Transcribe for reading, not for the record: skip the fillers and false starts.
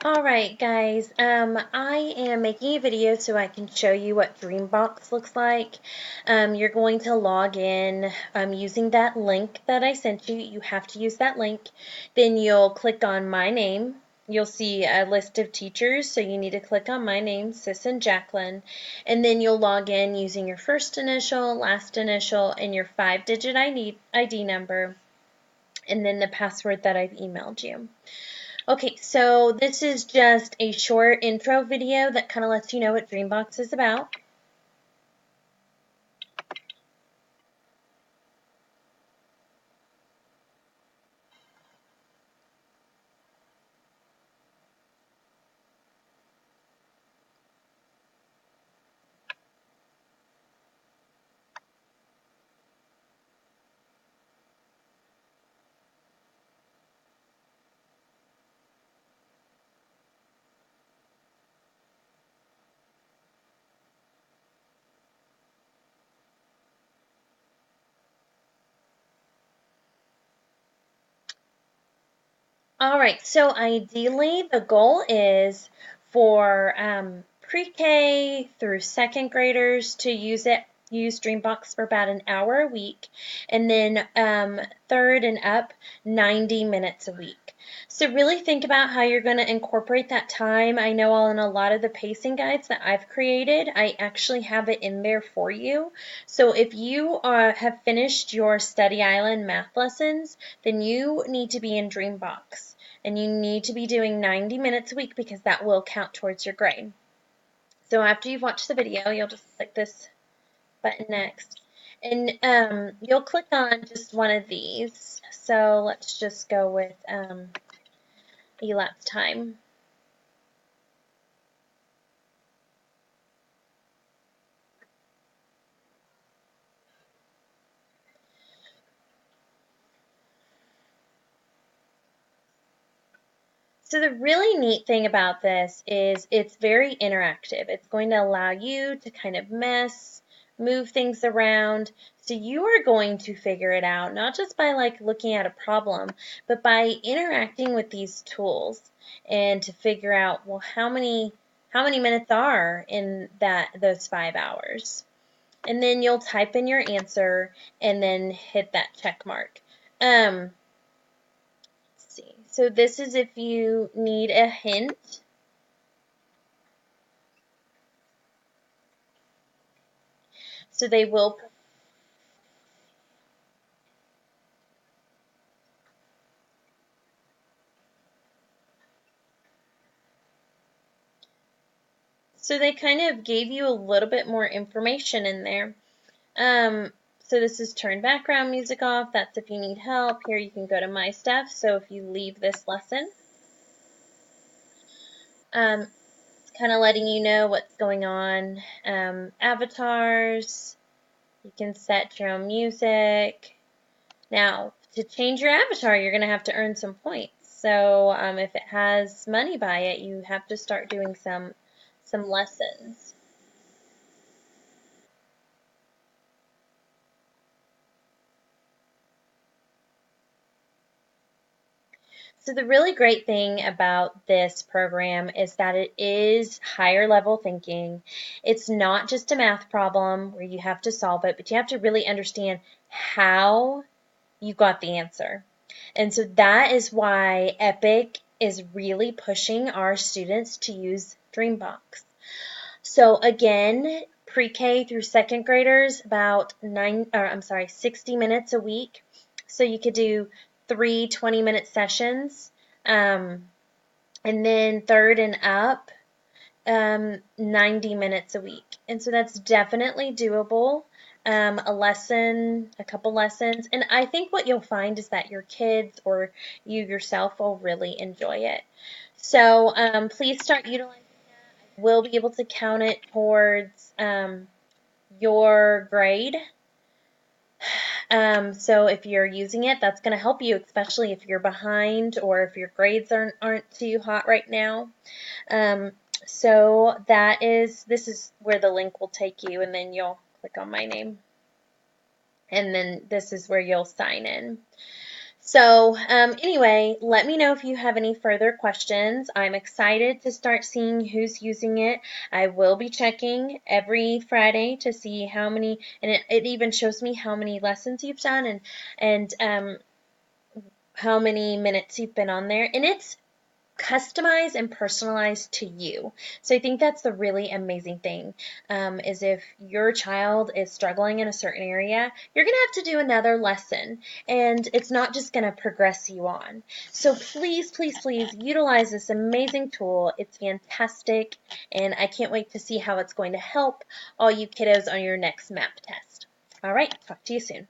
Alright guys, I am making a video so I can show you what Dreambox looks like. You're going to log in using that link that I sent you. You have to use that link. Then you'll click on my name. You'll see a list of teachers, so you need to click on my name, Sis and Jacqueline, and then you'll log in using your first initial, last initial, and your 5-digit ID number, and then the password that I've emailed you. Okay, so this is just a short intro video that kind of lets you know what Dreambox is about. All right, so ideally the goal is for pre-K through second graders to use Dreambox for about an hour a week, and then third and up 90 minutes a week. So really think about how you're going to incorporate that time. I know in a lot of the pacing guides that I've created, I actually have it in there for you. So if you have finished your Study Island math lessons, then you need to be in Dreambox. And you need to be doing 90 minutes a week because that will count towards your grade. So after you've watched the video, you'll just click this button next. And you'll click on just one of these. So let's just go with elapsed time. So the really neat thing about this is it's very interactive. It's going to allow you to kind of move things around. So you are going to figure it out, not just by like looking at a problem, but by interacting with these tools and to figure out, well, how many minutes are in those 5 hours. And then you'll type in your answer and then hit that check mark. See. So this is if you need a hint. So they will. So they kind of gave you a little bit more information in there. So this is turn background music off. That's if you need help. Here you can go to my stuff. So if you leave this lesson, it's kind of letting you know what's going on. Avatars. You can set your own music. Now, to change your avatar, you're going to have to earn some points. So if it has money by it, you have to start doing some lessons. So the really great thing about this program is that it is higher level thinking. It's not just a math problem where you have to solve it, but you have to really understand how you got the answer. And so that is why EPIC is really pushing our students to use Dreambox. So again, pre-K through second graders, about 60 minutes a week. So you could do 3 20-minute sessions. And then third and up, 90 minutes a week. And so that's definitely doable. A couple lessons. And I think what you'll find is that your kids or you yourself will really enjoy it. So please start utilizing it. I will be able to count it towards your grade. So if you're using it, that's going to help you, especially if you're behind or if your grades aren't too hot right now. So this is where the link will take you, and then you'll click on my name. And then this is where you'll sign in. So, anyway, let me know if you have any further questions. I'm excited to start seeing who's using it. I will be checking every Friday to see how many, and it even shows me how many lessons you've done and how many minutes you've been on there. And it's customized and personalized to you. So I think that's the really amazing thing, is if your child is struggling in a certain area, you're going to have to do another lesson, and it's not just going to progress you on. So please, please, please utilize this amazing tool. It's fantastic, and I can't wait to see how it's going to help all you kiddos on your next MAP test. All right, talk to you soon.